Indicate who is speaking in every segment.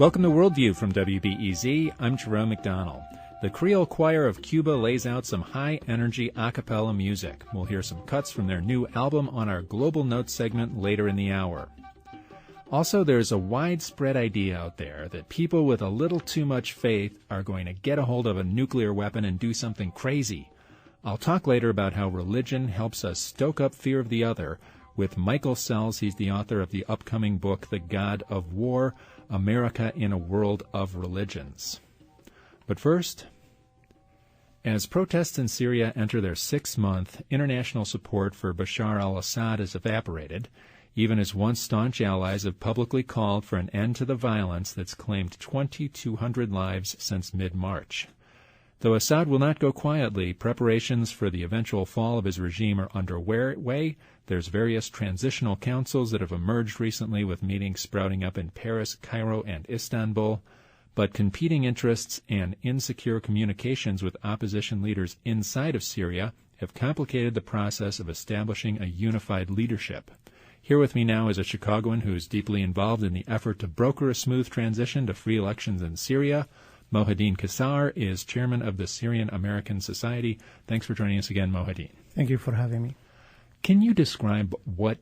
Speaker 1: Welcome to Worldview from WBEZ. I'm Jerome McDonnell. The Creole Choir of Cuba lays out some high-energy a cappella music. We'll hear some cuts from their new album on our Global Notes segment later in the hour. Also, there's a widespread idea out there that people with a little too much faith are going to get a hold of a nuclear weapon and do something crazy. I'll talk later about how religion helps us stoke up fear of the other with Michael Sells. He's the author of the upcoming book, The God of War, America in a World of Religions. But first, as protests in Syria enter their 6th month, international support for Bashar al-Assad has evaporated, even as once staunch allies have publicly called for an end to the violence that's claimed 2,200 lives since mid-March. Though Assad will not go quietly, preparations for the eventual fall of his regime are underway. There's various transitional councils that have emerged recently, with meetings sprouting up in Paris, Cairo, and Istanbul. But competing interests and insecure communications with opposition leaders inside of Syria have complicated the process of establishing a unified leadership. Here with me now is a Chicagoan who is deeply involved in the effort to broker a smooth transition to free elections in Syria. Mohyeddin Kassar is chairman of the Syrian American Society. Thanks for joining us again, Mohyeddin.
Speaker 2: Thank you for having me.
Speaker 1: Can you describe what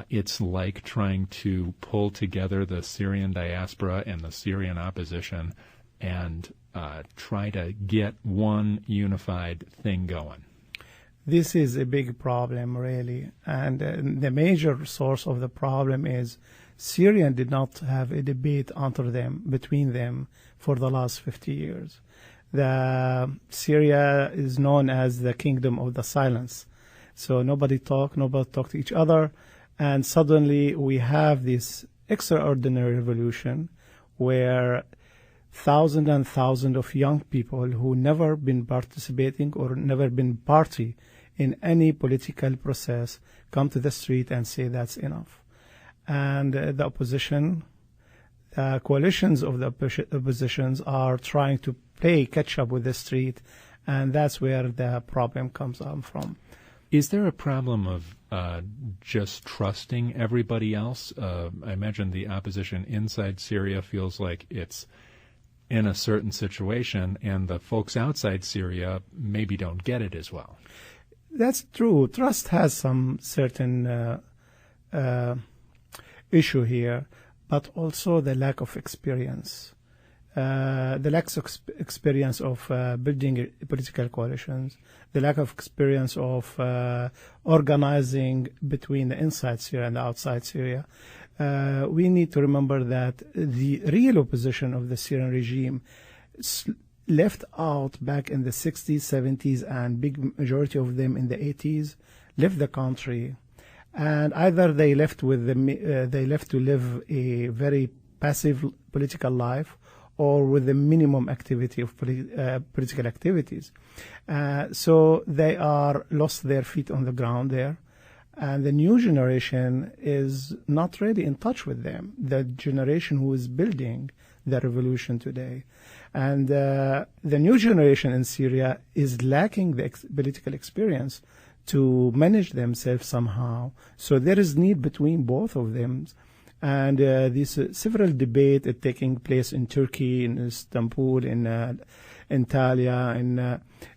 Speaker 1: it's like trying to pull together the Syrian diaspora and the Syrian opposition and try to get one unified thing going?
Speaker 2: This is a big problem, really. And the major source of the problem is Syria did not have a debate between them for the last 50 years. Syria is known as the kingdom of the silence. So nobody talked to each other. And suddenly we have this extraordinary revolution where thousands and thousands of young people who never been participating or never been party in any political process come to the street and say that's enough. And the opposition, coalitions of the oppositions are trying to play catch up with the street, and that's where the problem comes from.
Speaker 1: Is there a problem of just trusting everybody else? I imagine the opposition inside Syria feels like it's in a certain situation, and the folks outside Syria maybe don't get it as well.
Speaker 2: That's true. Trust has some certain issue here, but also the lack of experience. The lack of experience of building political coalitions, the lack of experience of organizing between the inside Syria and the outside Syria. We need to remember that the real opposition of the Syrian regime left out back in the 60s, 70s, and big majority of them in the 80s left the country. And either they left to live a very passive political life, or with the minimum activity of political activities. So they are lost their feet on the ground there. And the new generation is not really in touch with them, the generation who is building the revolution today. And the new generation in Syria is lacking the political experience to manage themselves somehow. So there is need between both of them. And these several debates taking place in Turkey, in Istanbul, in Antalya,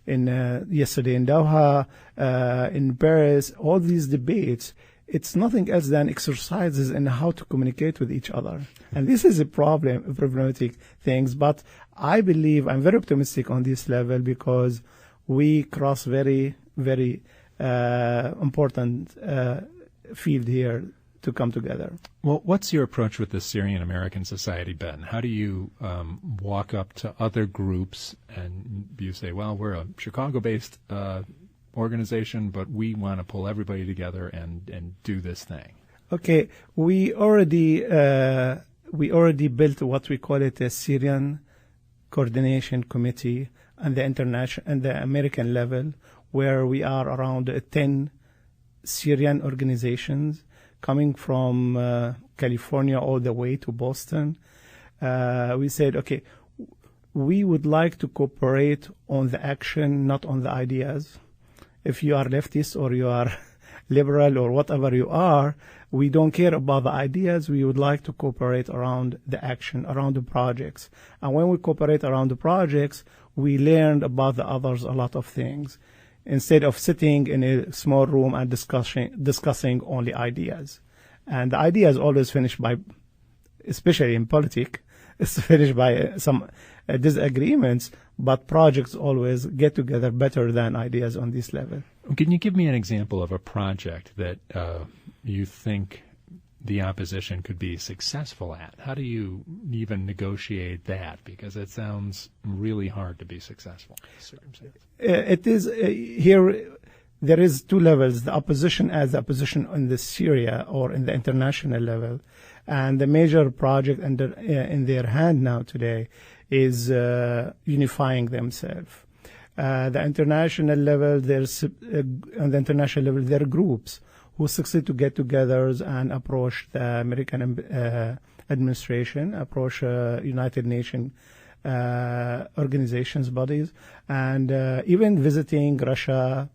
Speaker 2: in yesterday in Doha, in Paris, all these debates, it's nothing else than exercises in how to communicate with each other. And this is a problematic things. But I believe I'm very optimistic on this level because we cross very, very important field here to come together.
Speaker 1: Well, what's your approach with the Syrian American Society, Ben? How do you walk up to other groups and you say, well, we're a Chicago-based organization, but we want to pull everybody together and do this thing?
Speaker 2: Okay, we already built what we call it a Syrian Coordination Committee on the international and the American level, where we are around 10 Syrian organizations coming from California all the way to Boston. We said, okay, we would like to cooperate on the action, not on the ideas. If you are leftist or you are liberal or whatever you are, we don't care about the ideas. We would like to cooperate around the action, around the projects. And when we cooperate around the projects, we learn about the others a lot of things, instead of sitting in a small room and discussing only ideas. And the ideas always finish by, especially in politics, it's finished by some disagreements, but projects always get together better than ideas on this level.
Speaker 1: Can you give me an example of a project that you think the opposition could be successful at? How do you even negotiate that? Because it sounds really hard to be successful in this circumstance.
Speaker 2: It is here. There is two levels: the opposition as the opposition in the Syria or in the international level, and the major project in their hand now today is unifying themselves. The international level, on the international level, there are groups who succeed to get together and approach the American administration, approach United Nations organizations, bodies, and even visiting Russia,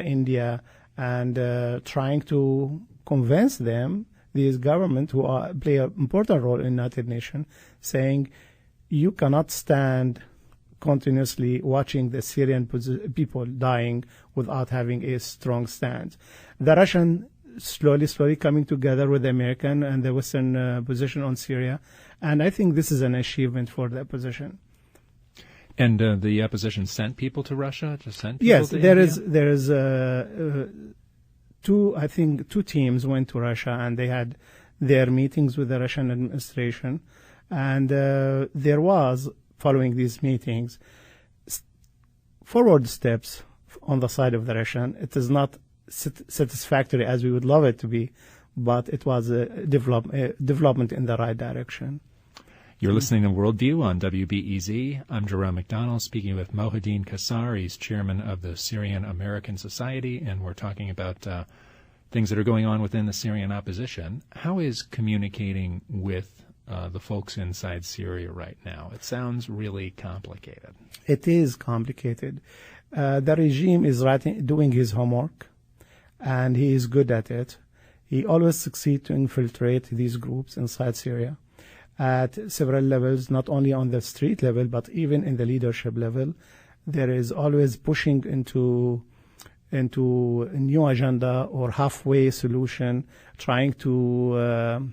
Speaker 2: India, and trying to convince them, these governments who play an important role in United Nations, saying you cannot stand continuously watching the Syrian people dying without having a strong stance. The Russian slowly coming together with the American and the Western position on Syria, and I think this is an achievement for the opposition.
Speaker 1: And the opposition sent people to Russia? Just sent people
Speaker 2: yes,
Speaker 1: to
Speaker 2: there
Speaker 1: India?
Speaker 2: there is two teams went to Russia, and they had their meetings with the Russian administration, and there was, following these meetings, forward steps on the side of the Russian. It is not satisfactory as we would love it to be, but it was a development in the right direction.
Speaker 1: You're listening to Worldview on WBEZ. I'm Jerome McDonald, speaking with Mohyeddin Kassar. He's chairman of the Syrian American Society, and we're talking about things that are going on within the Syrian opposition. How is communicating with the folks inside Syria right now? It sounds really complicated.
Speaker 2: It is complicated. The regime is doing his homework, and he is good at it. He always succeeds to infiltrate these groups inside Syria at several levels, not only on the street level, but even in the leadership level. There is always pushing into a new agenda or halfway solution, trying to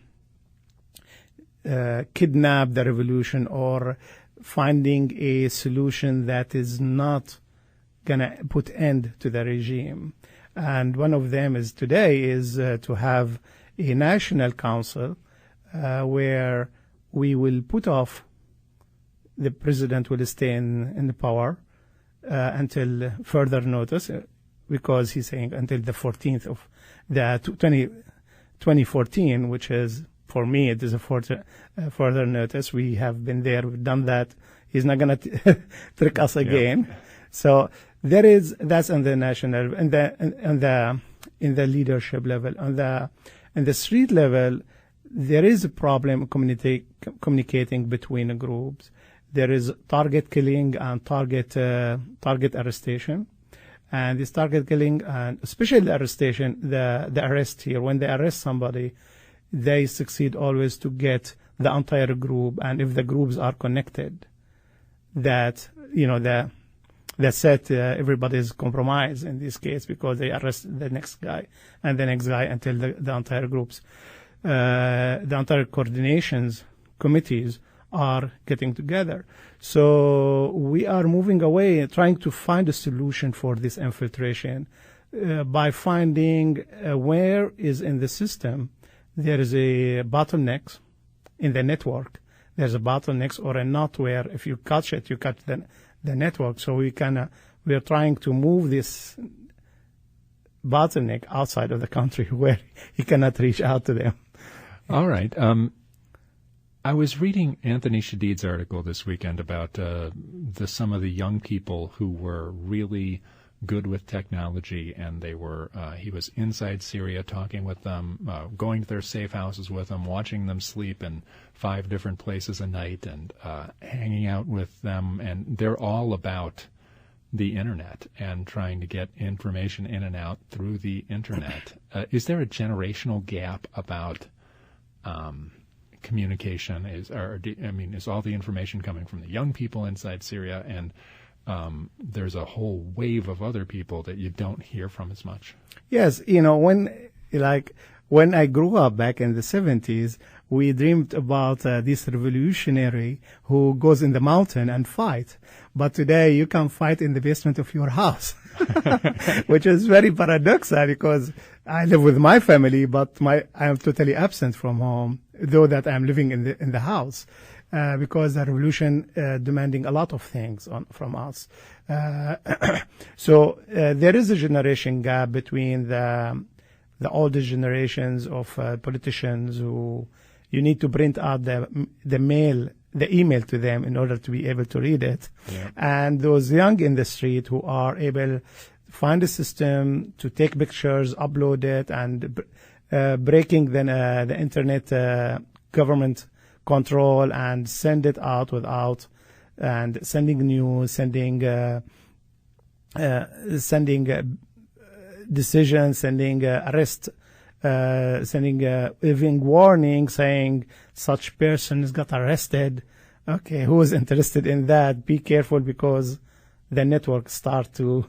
Speaker 2: kidnap the revolution or finding a solution that is not going to put end to the regime. And one of them is today is to have a national council where we will put off, the president will stay in the power until further notice, because he's saying until the 14th of the 2014, which is, for me, it is a further notice. We have been there, we've done that. He's not going to trick us again. Yeah. So that's on the national, in the leadership level. On the street level, there is a problem communicating between the groups. There is target killing and target arrestation. And this target killing, and especially the arrestation, the arrest here, when they arrest somebody, they succeed always to get the entire group. And if the groups are connected, that, that set everybody is compromised in this case, because they arrest the next guy and the next guy until the entire groups, the entire coordinations committees are getting together. So we are moving away, trying to find a solution for this infiltration by finding where is in the system there is a bottleneck in the network. There's a bottleneck or a knot where if you catch it, you catch the network. So we are trying to move this bottleneck outside of the country where he cannot reach out to them.
Speaker 1: All right. I was reading Anthony Shadid's article this weekend about some of the young people who were really good with technology, and they were he was inside Syria talking with them, going to their safe houses with them, watching them sleep in 5 different places a night, and hanging out with them. And they're all about the internet and trying to get information in and out through the internet. Is there a generational gap about communication? Is all the information coming from the young people inside Syria, and there's a whole wave of other people that you don't hear from as much?
Speaker 2: Yes, when I grew up back in the 70s, we dreamed about this revolutionary who goes in the mountain and fight. But today you can fight in the basement of your house, which is very paradoxical because I live with my family, but I am totally absent from home, though that I'm living in the house, because the revolution demanding a lot of things from us. So there is a generation gap between the older generations of politicians who you need to print out the email to them in order to be able to read it. Yeah. And those young in the street who are able to find a system to take pictures, upload it, and breaking the internet government control and send it out without, and sending news, sending decisions, sending arrest, sending even warning saying such person has got arrested. Okay, who is interested in that? Be careful because the network start to.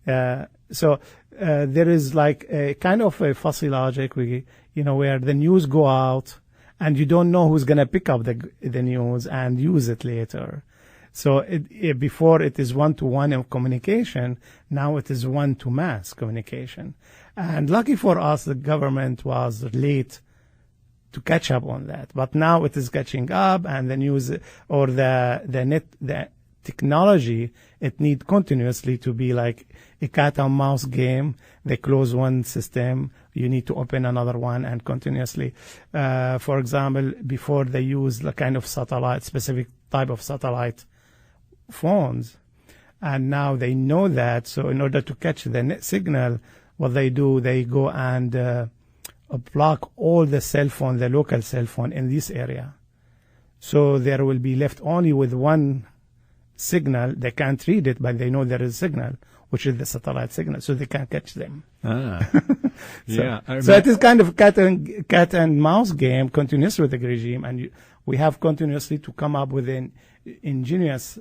Speaker 2: So there is like a kind of a fuzzy logic, where the news go out and you don't know who's going to pick up the news and use it later. So before it is one-to-one communication, now it is one-to-mass communication. And lucky for us, the government was late to catch up on that. But now it is catching up, and the news or the technology, it needs continuously to be like a cat and mouse game. They close one system, you need to open another one, and continuously. For example, before they use the kind of specific type of satellite phones, and now they know that. So in order to catch the net signal, what they do, they go and block all the local cell phone in this area. So there will be left only with one signal. They can't read it, but they know there is a signal, which is the satellite signal, so they can catch them.
Speaker 1: Yeah.
Speaker 2: So it is kind of cat and mouse game, continuous with the regime, and we have continuously to come up with ingenious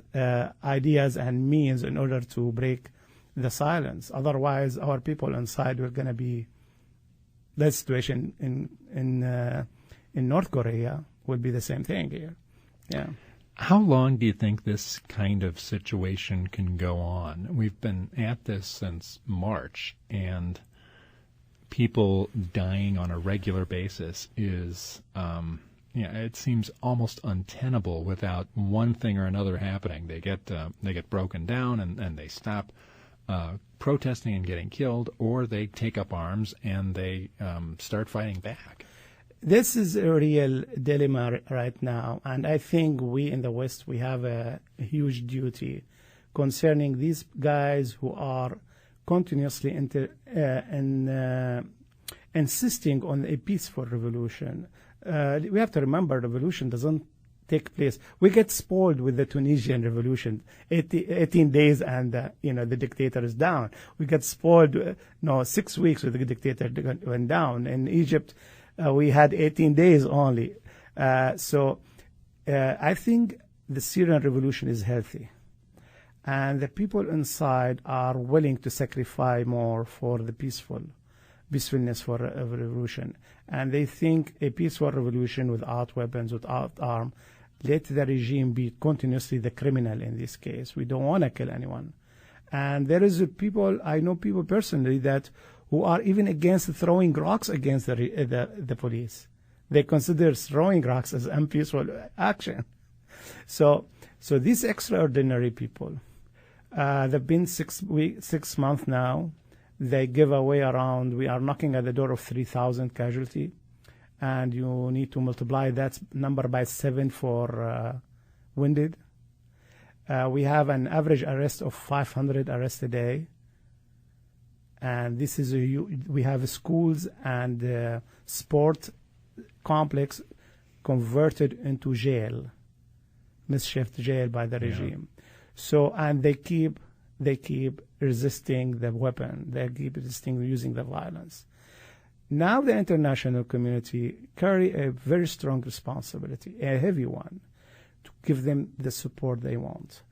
Speaker 2: ideas and means in order to break the silence. Otherwise, our people inside are going to be. The situation in North Korea would be the same thing here. Yeah.
Speaker 1: How long do you think this kind of situation can go on? We've been at this since March, and people dying on a regular basis is, it seems almost untenable without one thing or another happening. They get broken down and they stop protesting and getting killed, or they take up arms and they start fighting back.
Speaker 2: This is a real dilemma right now, and I think we in the West, we have a huge duty concerning these guys who are continuously insisting on a peaceful revolution. We have to remember revolution doesn't take place. We get spoiled with the Tunisian revolution, 18 days and the dictator is down. We get spoiled 6 weeks with the dictator went down. In Egypt, we had 18 days only. So I think the Syrian revolution is healthy, and the people inside are willing to sacrifice more for the peacefulness for a revolution. And they think a peaceful revolution without weapons, without arms, let the regime be continuously the criminal in this case. We don't want to kill anyone. And there is I know people personally who are even against throwing rocks against the police. They consider throwing rocks as unpeaceful action. So these extraordinary people, they've been 6 months now. They give away we are knocking at the door of 3,000 casualty, and you need to multiply that number by 7 for wounded. We have an average arrest of 500 arrests a day, and this is we have schools and sport complex converted into jail, makeshift jail by the regime. So, and they keep they keep resisting the weapon. They keep resisting using the violence. Now the international community carry a very strong responsibility, a heavy one, to give them the support they want.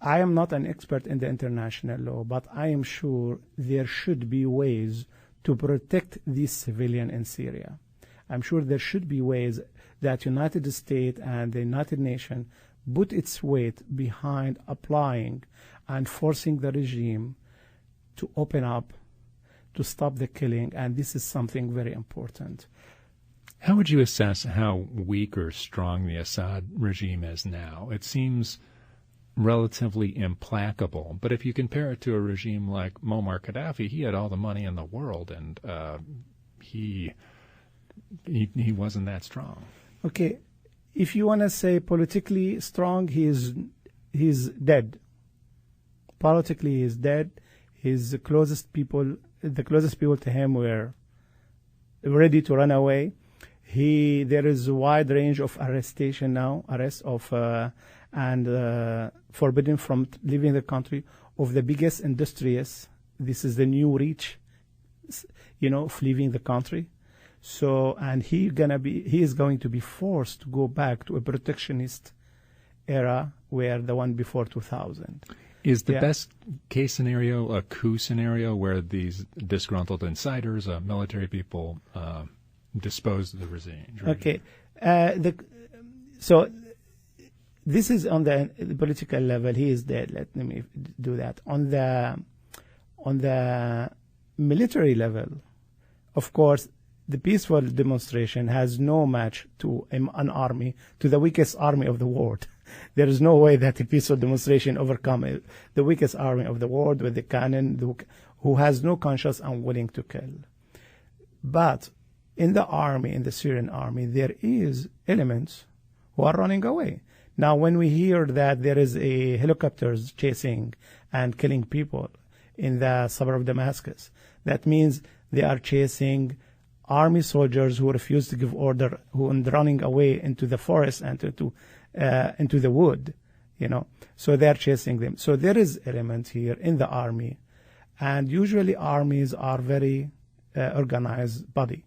Speaker 2: I am not an expert in the international law, but I am sure there should be ways to protect these civilians in Syria. I'm sure there should be ways that United States and the United Nations put its weight behind applying and forcing the regime to open up, to stop the killing, and this is something very important.
Speaker 1: How would you assess how weak or strong the Assad regime is now? It seems relatively implacable, but if you compare it to a regime like Muammar Gaddafi, he had all the money in the world, and he wasn't that strong.
Speaker 2: Okay, if you want to say politically strong, he's dead. Politically, he's dead. The closest people to him were ready to run away. There is a wide range of arrestation now, and forbidden from leaving the country of the biggest industrialists. This is the new reach, of leaving the country. So, and he is going to be forced to go back to a protectionist era, where the one before 2000.
Speaker 1: Is the best case scenario a coup scenario where these disgruntled insiders, military people, dispose of the regime?
Speaker 2: Okay, so this is on the political level. He is dead. Let me do that. On the military level, of course, the peaceful demonstration has no match to an army, to the weakest army of the world. There is no way that a peaceful demonstration overcome the weakest army of the world with the cannon, who has no conscience and willing to kill. But in the army, in the Syrian army, there is elements who are running away. Now, when we hear that there is a helicopters chasing and killing people in the suburb of Damascus, that means they are chasing army soldiers who refuse to give order, who are running away into the forest and into the wood, So they are chasing them. So there is element here in the army, and usually armies are very organized body,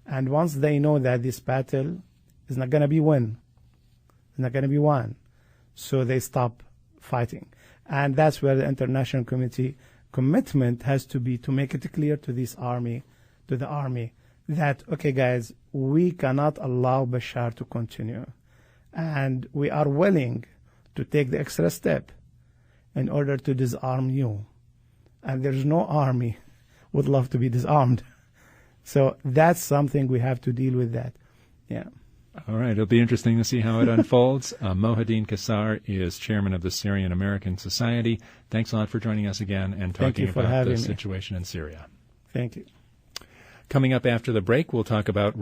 Speaker 2: and once they know that this battle is not going to be won, so they stop fighting, and that's where the international community commitment has to be, to make it clear to the army, that, okay, guys, we cannot allow Bashar to continue, and we are willing to take the extra step in order to disarm you. And there's no army would love to be disarmed. So that's something we have to deal with that. Yeah.
Speaker 1: All right. It'll be interesting to see how it unfolds. Mohyeddin Kassar is chairman of the Syrian American Society. Thanks a lot for joining us again and talking about the situation in Syria.
Speaker 2: Thank you.
Speaker 1: Coming up after the break, we'll talk about